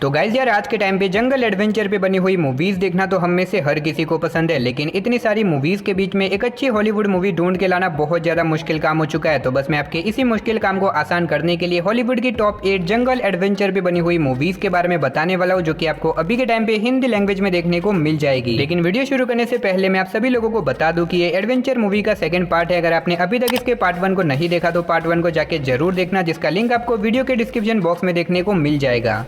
तो गाइस यार, आज के टाइम पे जंगल एडवेंचर पे बनी हुई मूवीज देखना तो हम में से हर किसी को पसंद है, लेकिन इतनी सारी मूवीज के बीच में एक अच्छी हॉलीवुड मूवी ढूंढ के लाना बहुत ज्यादा मुश्किल काम हो चुका है। तो बस मैं आपके इसी मुश्किल काम को आसान करने के लिए हॉलीवुड की टॉप 8 जंगल एडवेंचर पे बनी हुई मूवीज के बारे में बताने वाला हूँ, जो कि आपको अभी के टाइम पे हिंदी लैंग्वेज में देखने को मिल जाएगी। लेकिन वीडियो शुरू करने से पहले मैं आप सभी लोगों को बता दूं कि ये एडवेंचर मूवी का सेकंड पार्ट है। अगर आपने अभी तक इसके पार्ट 1 को नहीं देखा तो पार्ट 1 को जाके जरूर देखना, जिसका लिंक आपको वीडियो के डिस्क्रिप्शन बॉक्स में देखने को मिल जाएगा।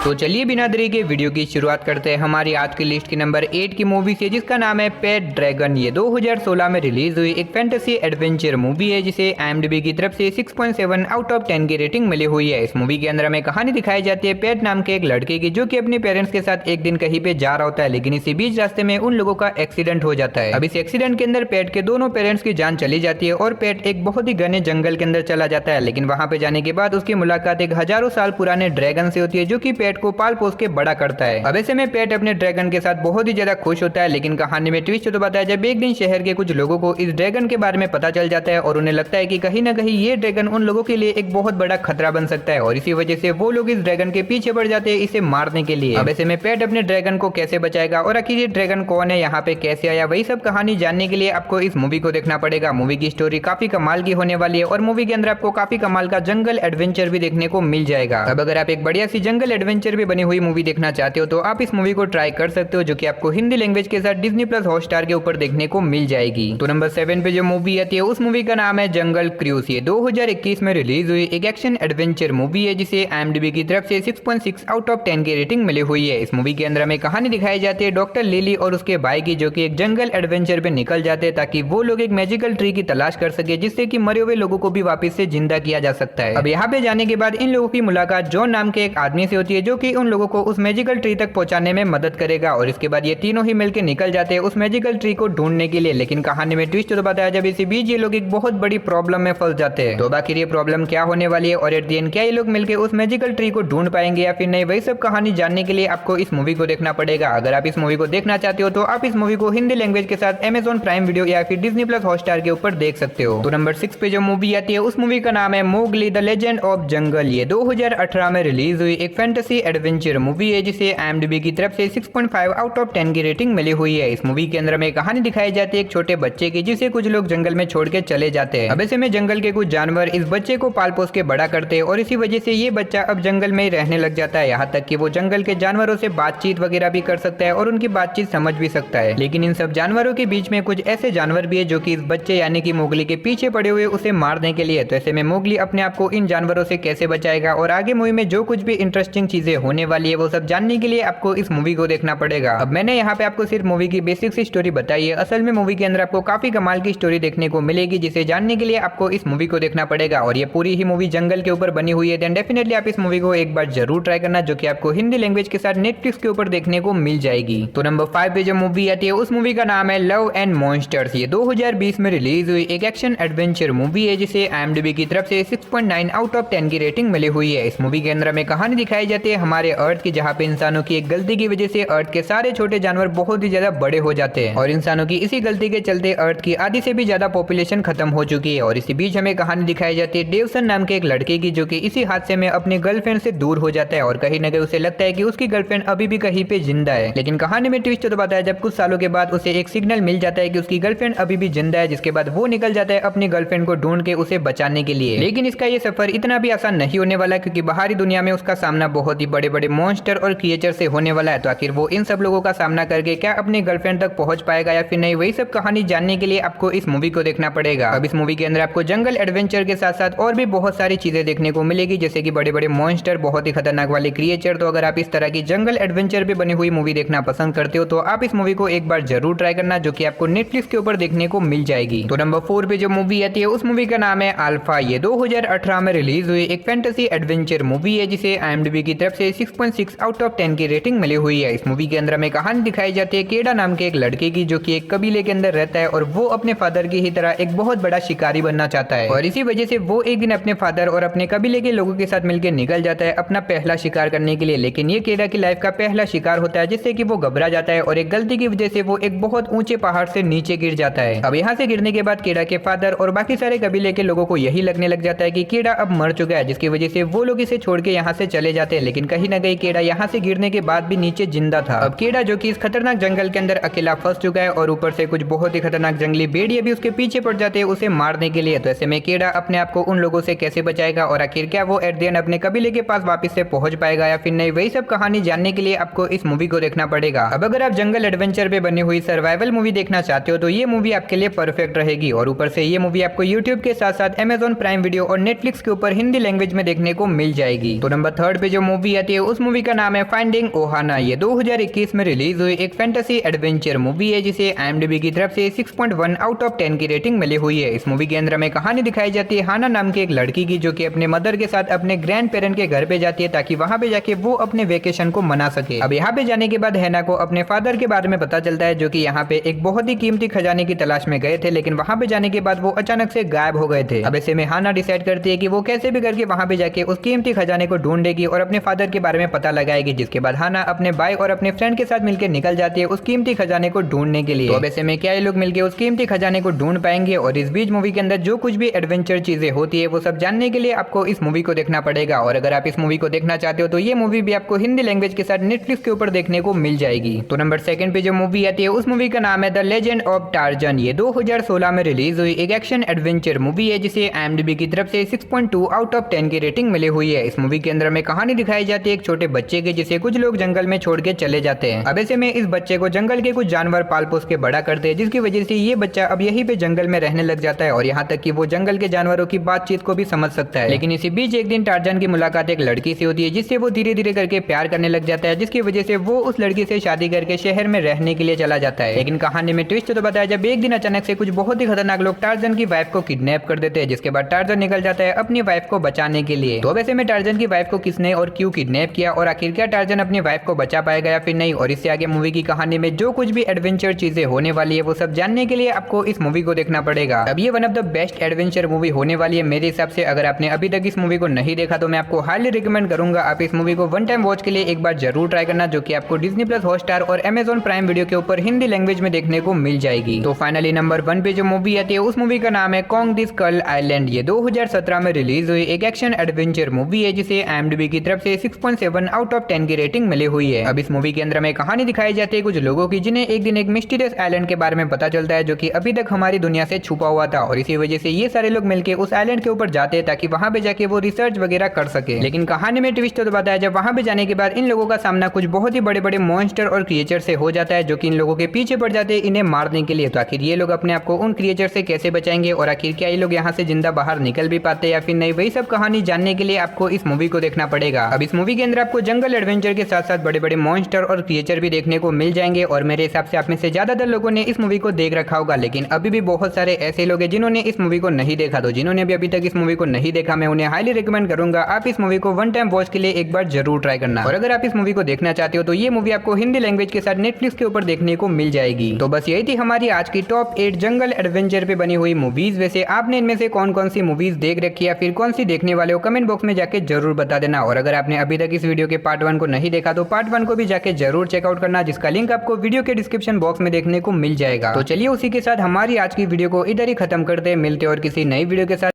तो चलिए बिना देरी के वीडियो की शुरुआत करते हैं हमारी आज की लिस्ट की नंबर 8 की मूवी से, जिसका नाम है पेट ड्रैगन। ये 2016 में रिलीज हुई एक फैंटेसी एडवेंचर मूवी है, जिसे IMDb की तरफ से 6.7 आउट ऑफ 10 की रेटिंग मिली हुई है। इस मूवी के अंदर हमें कहानी दिखाई जाती है पेट नाम के एक लड़के की, जो कि अपने पेरेंट्स के साथ एक दिन कहीं पे जा रहा होता है, लेकिन इसी बीच रास्ते में उन लोगों का एक्सीडेंट हो जाता है। अब इस एक्सीडेंट के अंदर पेट के दोनों पेरेंट्स की जान चली जाती है और पेट एक बहुत ही घने जंगल के अंदर चला जाता है। लेकिन वहां पे जाने के बाद उसकी मुलाकात एक हजारों साल पुराने ड्रैगन से होती है, जो कि पेट को पाल पोस के बड़ा करता है। अब ऐसे में पेट अपने ड्रैगन के साथ बहुत ही ज्यादा खुश होता है। लेकिन कहानी में ट्विस्ट तो बताया, जब एक दिन शहर के कुछ लोगों को इस ड्रैगन के बारे में पता चल जाता है और उन्हें लगता है कि कहीं ना कहीं ये ड्रैगन उन लोगों के लिए एक बहुत बड़ा खतरा बन सकता है, और इसी वजह से वो लोग इस ड्रैगन के पीछे पड़ जाते हैं इसे मारने के लिए। अब ऐसे में पेट अपने ड्रैगन को कैसे बचाएगा और आखिर ये ड्रैगन कौन है, यहाँ पे कैसे आया, वही सब कहानी जानने के लिए आपको इस मूवी को देखना पड़ेगा। मूवी की स्टोरी काफी कमाल की होने वाली है और मूवी के अंदर आपको काफी कमाल का जंगल एडवेंचर भी देखने को मिल जाएगा। अब अगर आप एक बढ़िया सी जंगल एडवेंचर भी बनी हुई मूवी देखना चाहते हो तो आप इस मूवी को ट्राई कर सकते हो, जो कि आपको हिंदी लैंग्वेज के साथ डिज्नी प्लस हॉटस्टार के ऊपर देखने को मिल जाएगी। तो नंबर 7 पे जो मूवी आती है उस मूवी का नाम है जंगल क्रूज। ये 2021 में रिलीज हुई एक एक्शन एडवेंचर मूवी है, जिसे IMDb की तरफ से 6.6 आउट ऑफ 10 की रेटिंग मिली हुई है। इस मूवी के अंदर हमें कहानी दिखाई जाती है डॉक्टर लिली और उसके भाई की, जो कि एक जंगल एडवेंचर पे निकल जाते हैं ताकि वो लोग एक मैजिकल ट्री की तलाश कर सके, जिससे कि मरे हुए लोगों को भी वापस से जिंदा किया जा सकता है। अब यहाँ पे जाने के बाद इन लोगों की मुलाकात जॉन नाम के एक आदमी से होती है, जो कि उन लोगों को उस मैजिकल ट्री तक पहुंचाने में मदद करेगा। और इसके बाद ये तीनों ही मिलकर निकल जाते हैं उस मैजिकल ट्री को ढूंढने के लिए। लेकिन कहानी में ट्विस्ट तो बताया, जब इसी बीच ये लोग एक बहुत बड़ी प्रॉब्लम में फंस जाते हैं। तो आखिर ये प्रॉब्लम क्या होने वाली है और एट द एंड क्या ये लोग मिलकर उस मैजिकल ट्री को ढूंढ पाएंगे या फिर नहीं, वही सब कहानी जानने के लिए आपको इस मूवी को देखना पड़ेगा। अगर आप इस मूवी को देखना चाहते हो तो आप इस मूवी को हिंदी लैंग्वेज के साथ Amazon प्राइम वीडियो या फिर डिज्नी प्लस हॉटस्टार के ऊपर देख सकते हो। तो नंबर 6 पे जो मूवी आती है उस मूवी का नाम है मोगली द लेजेंड ऑफ जंगल। ये 2018 में रिलीज हुई एक फैंटेसी एडवेंचर मूवी है, जिसे IMDb की तरफ से 6.5 आउट ऑफ 10 की रेटिंग मिली हुई है। इस मूवी के अंदर में कहानी दिखाई जाती है एक छोटे बच्चे की, जिसे कुछ लोग जंगल में छोड़ के चले जाते हैं। अब ऐसे में जंगल के कुछ जानवर इस बच्चे को पाल पोस के बड़ा करते हैं और इसी वजह से ये बच्चा अब जंगल में ही रहने लग जाता है, यहाँ तक कि वो जंगल के जानवरों से बातचीत वगैरह भी कर सकता है और उनकी बातचीत समझ भी सकता है। लेकिन इन सब जानवरों के बीच में कुछ ऐसे जानवर भी है जो कि इस बच्चे यानी कि मोगली के पीछे पड़े हुए उसे मारने के लिए। तो ऐसे में मोगली अपने आप को इन जानवरों से कैसे बचाएगा और आगे मूवी में जो कुछ भी इंटरेस्टिंग चीजें होने वाली है वो सब जानने के लिए आपको इस मूवी को देखना पड़ेगा। अब मैंने यहाँ पे आपको सिर्फ मूवी की बेसिक सी स्टोरी बताई है, असल में मूवी के अंदर आपको काफी कमाल की स्टोरी देखने को मिलेगी, जिसे जानने के लिए आपको इस मूवी को देखना पड़ेगा। और ये पूरी ही मूवी जंगल के ऊपर बनी हुई है, देन डेफिनेटली आप इस मूवी को एक बार जरूर ट्राई करना, जो कि आपको हिंदी लैंग्वेज के साथ नेटफ्लिक्स के ऊपर देखने को मिल जाएगी। तो नंबर 5 पे जो मूवी आती है उस मूवी का नाम है लव एंड मॉन्स्टर्स। ये 2020 में रिलीज हुई एक एक्शन एडवेंचर मूवी है, जिसे IMDb की तरफ से 6.9 आउट ऑफ 10 की रेटिंग मिली हुई है। इस मूवी के अंदर हमें कहानी दिखाई जाती है हमारे अर्थ की, जहाँ पे इंसानों की एक गलती की वजह से अर्थ के सारे छोटे जानवर बहुत ही ज्यादा बड़े हो जाते हैं और इंसानों की इसी गलती के चलते अर्थ की आधी से भी ज्यादा पॉपुलेशन खत्म हो चुकी है। और इसी बीच हमें कहानी दिखाई जाती है डेवसन नाम के एक लड़के की, जो कि इसी हादसे में अपने गर्लफ्रेंड से दूर हो जाता है और कहीं ना कहीं उसे लगता है कि उसकी गर्लफ्रेंड अभी भी कहीं पे जिंदा है। लेकिन कहानी में ट्विस्ट तो बताया, जब कुछ सालों के बाद उसे एक सिग्नल मिल जाता है कि उसकी गर्लफ्रेंड अभी भी जिंदा है, जिसके बाद वो निकल जाता है अपनी गर्लफ्रेंड को ढूंढ के उसे बचाने के लिए। लेकिन इसका ये सफर इतना भी आसान नहीं होने वाला, क्योंकि बाहरी दुनिया में उसका सामना बहुत ही बड़े बड़े मॉन्स्टर और क्रिएचर से होने वाला है। तो आखिर वो इन सब लोगों का सामना करके क्या अपनी गर्लफ्रेंड तक पहुंच पाएगा या फिर नहीं, वही सब कहानी जानने के लिए आपको इस मूवी को देखना पड़ेगा। अब इस मूवी के अंदर आपको जंगल एडवेंचर के साथ साथ और भी बहुत सारी चीजें देखने को मिलेगी, जैसे कि बड़े बड़े मॉन्स्टर, बहुत ही खतरनाक वाले क्रिएचर। तो अगर आप इस तरह की जंगल एडवेंचर पे बनी हुई मूवी देखना पसंद करते हो तो आप इस मूवी को एक बार जरूर ट्राई करना, जो कि आपको नेटफ्लिक्स के ऊपर देखने को मिल जाएगी। तो नंबर 4 पे जो मूवी आती है उस मूवी का नाम है अल्फा। ये 2018 में रिलीज हुई एक फैंटेसी एडवेंचर मूवी है, जिसे IMDb की तरफ से से 6.6 आउट ऑफ 10 की रेटिंग मिली हुई है। इस मूवी के अंदर हमें कहानी दिखाई जाती है केडा नाम के एक लड़के की, जो कि एक कबीले के अंदर रहता है और वो अपने फादर की ही तरह एक बहुत बड़ा शिकारी बनना चाहता है। और इसी वजह से वो एक दिन अपने फादर और अपने कबीले के लोगों के साथ मिलकर निकल जाता है अपना पहला शिकार करने के लिए। लेकिन ये केडा की लाइफ का पहला शिकार होता है, जिससे कि वो घबरा जाता है और एक गलती की वजह से वो एक बहुत ऊंचे पहाड़ से नीचे गिर जाता है। अब यहाँ से गिरने के बाद केडा के फादर और बाकी सारे कबीले के लोगों को यही लगने लग जाता है कि केडा अब मर चुका है, जिसकी वजह से वो लोग इसे छोड़ के यहाँ से चले जाते हैं। लेकिन कहीं ना कहीं केडा यहाँ से गिरने के बाद भी नीचे जिंदा था। अब केडा जो कि इस खतरनाक जंगल के अंदर अकेला फंस चुका है और ऊपर से कुछ बहुत ही खतरनाक जंगली भेड़िए भी उसके पीछे पड़ जाते हैं उसे मारने के लिए। तो ऐसे में केडा अपने आप को उन लोगों से कैसे बचाएगा और आखिर क्या वो एट द एंड अपने कबीले के पास वापस से पहुंच पाएगा या फिर नहीं, वही सब कहानी जानने के लिए आपको इस मूवी को देखना पड़ेगा। अब अगर आप जंगल एडवेंचर पे बनी हुई सर्वाइवल मूवी देखना चाहते हो तो ये मूवी आपके लिए परफेक्ट रहेगी। और ऊपर से ये मूवी आपको यूट्यूब के साथ साथ Amazon प्राइम वीडियो और नेटफ्लिक्स के ऊपर हिंदी लैंग्वेज में देखने को मिल जाएगी। तो नंबर 3 पे जो मूवी आती है उस मूवी का नाम है फाइंडिंग ओहाना। ये 2021 में रिलीज हुई एक फैंटेसी एडवेंचर मूवी है, जिसे IMDb की तरफ से 6.1 आउट ऑफ 10 की रेटिंग मिली हुई है। इस मूवी के अंदर हमें कहानी दिखाई जाती है हाना नाम के एक लड़की की, जो कि अपने मदर के साथ अपने ग्रैंड पेरेंट के घर पे जाती है ताकि वहां पे जाके वो अपने वेकेशन को मना सके। अब यहाँ पे जाने के बाद हैना को अपने फादर के बारे में पता चलता है, जो कि यहाँ पे एक बहुत ही कीमती खजाने की तलाश में गए थे, लेकिन वहां पे जाने के बाद वो अचानक से गायब हो गए थे। अब ऐसे में हाना डिसाइड करती है कि वो कैसे भी करके वहां पे जाके उस कीमती खजाने को ढूंढेगी और अपने फादर के बारे में पता लगाएगी। जिसके बाद हाना अपने भाई और अपने फ्रेंड के साथ मिलकर निकल जाती है उस कीमती खजाने को ढूंढने के लिए। तो अब ऐसे में क्या ये लोग मिलकर उस कीमती खजाने को ढूंढ पाएंगे? और इस बीच मूवी के अंदर जो कुछ भी एडवेंचर चीजें होती है वो सब जानने के लिए आपको इस मूवी को देखना पड़ेगा। और अगर आप इस मूवी को देखना चाहते हो तो ये मूवी भी आपको हिंदी लैंग्वेज के साथ नेटफ्लिक्स के ऊपर देखने को मिल जाएगी। तो नंबर 2 पे जो मूवी आती है उस मूवी का नाम है द लेजेंड ऑफ टार्जन। ये 2016 में रिलीज हुई एक एक्शन एडवेंचर मूवी है, जिसे IMDb की तरफ से 6.2 आउट ऑफ 10 की रेटिंग मिली हुई है। इस मूवी के अंदर में कहानी दिखाई जाती है एक छोटे बच्चे की, जिसे कुछ लोग जंगल में छोड़ के चले जाते हैं। अब ऐसे में इस बच्चे को जंगल के कुछ जानवर पाल पोस के बड़ा करते हैं, जिसकी वजह से ये बच्चा अब यहीं पे जंगल में रहने लग जाता है और यहाँ तक कि वो जंगल के जानवरों की बातचीत को भी समझ सकता है। लेकिन इसी बीच एक दिन टार्जन की मुलाकात एक लड़की से होती है, जिससे वो धीरे धीरे करके प्यार करने लग जाता है, जिसकी वजह से वो उस लड़की से शादी करके शहर में रहने के लिए चला जाता है। लेकिन कहानी में ट्विस्ट तो बताया जब एक दिन अचानक से कुछ बहुत ही खतरनाक लोग टार्जन की वाइफ को किडनैप कर देते हैं, जिसके बाद टार्जन निकल जाता है अपनी वाइफ को बचाने के लिए। तो वैसे में टार्जन की वाइफ को किसने और क्यों किडनैप किया और आखिर क्या टार्जन अपनी वाइफ को बचा पाएगा या फिर नहीं, और इससे आगे मूवी की कहानी में जो कुछ भी एडवेंचर चीजें होने वाली है वो सब जानने के लिए आपको इस मूवी को देखना पड़ेगा। अब ये one of the best adventure movie होने वाली है मेरे हिसाब से। अगर आपने अभी तक इस मूवी को नहीं देखा तो मैं आपको हाईली रिकमेंड करूंगा आप इस मूवी को वन टाइम वॉच के लिए एक बार जरूर ट्राई करना, जो कि आपको डिज्नी प्लस हॉटस्टार और Amazon प्राइम वीडियो के ऊपर हिंदी लैंग्वेज में देखने को मिल जाएगी। तो फाइनली नंबर 1 पे जो मूवी आती है उस मूवी का नाम है कॉन्ग द स्कल आइलैंड। ये 2017 में रिलीज हुई एक एक्शन एडवेंचर मूवी है, जिसे IMDb की तरफ से 6.7 आउट ऑफ 10 की रेटिंग मिली हुई है। अब इस मूवी के अंदर में कहानी दिखाई जाती है कुछ लोगों की, जिन्हें एक दिन एक मिस्टीरियस आइलैंड के बारे में पता चलता है, जो कि अभी तक हमारी दुनिया से छुपा हुआ था। और इसी वजह से ये सारे लोग मिलकर उस आइलैंड के ऊपर जाते हैं ताकि वहां पे जाके वो रिसर्च वगैरह कर सके। लेकिन कहानी में ट्विस्ट तो बताया जब वहां पे जाने के बाद इन लोगों का सामना कुछ बहुत ही बड़े बड़े मॉन्स्टर और क्रिएचर से हो जाता है, जो कि इन लोगों के पीछे पड़ जाते हैं इन्हें मारने के लिए। तो आखिर ये लोग अपने आप को उन क्रिएचर से कैसे बचाएंगे और आखिर क्या ये लोग यहाँ से जिंदा बाहर निकल भी पाते या फिर नहीं, वही सब कहानी जानने के लिए आपको इस मूवी को देखना पड़ेगा। अब इस मूवी के अंदर आपको जंगल एडवेंचर के साथ साथ बड़े बड़े मॉन्स्टर और क्रिएचर भी देखने को मिल जाएंगे। और मेरे हिसाब से आप में से ज्यादातर लोगों ने इस मूवी को देख रखा होगा, लेकिन अभी भी बहुत सारे ऐसे लोग हैं जिन्होंने इस मूवी को नहीं देखा। तो जिन्होंने भी अभी तक इस मूवी को नहीं देखा मैं उन्हें हाईली रिकमेंड करूंगा आप इस मूवी को वन टाइम वॉच के लिए एक बार जरूर ट्राई करना। और अगर आप इस मूवी को देखना चाहते हो तो ये मूवी आपको हिंदी लैंग्वेज के साथ नेटफ्लिक्स के ऊपर देखने को मिल जाएगी। तो बस यही थी हमारी आज की टॉप 8 जंगल एडवेंचर पे बनी हुई मूवीज। वैसे आपने इनमें से कौन कौन सी मूवीज देख रखी है, फिर कौन सी देखने वाले हो, कमेंट बॉक्स में जाके जरूर बता देना। और अगर आपने अभी तक इस वीडियो के पार्ट 1 को नहीं देखा तो पार्ट 1 को भी जाके जरूर चेकआउट करना, जिसका लिंक आपको वीडियो के डिस्क्रिप्शन बॉक्स में देखने को मिल जाएगा। तो चलिए उसी के साथ हमारी आज की वीडियो को इधर ही खत्म करते हैं, मिलते और किसी नई वीडियो के साथ।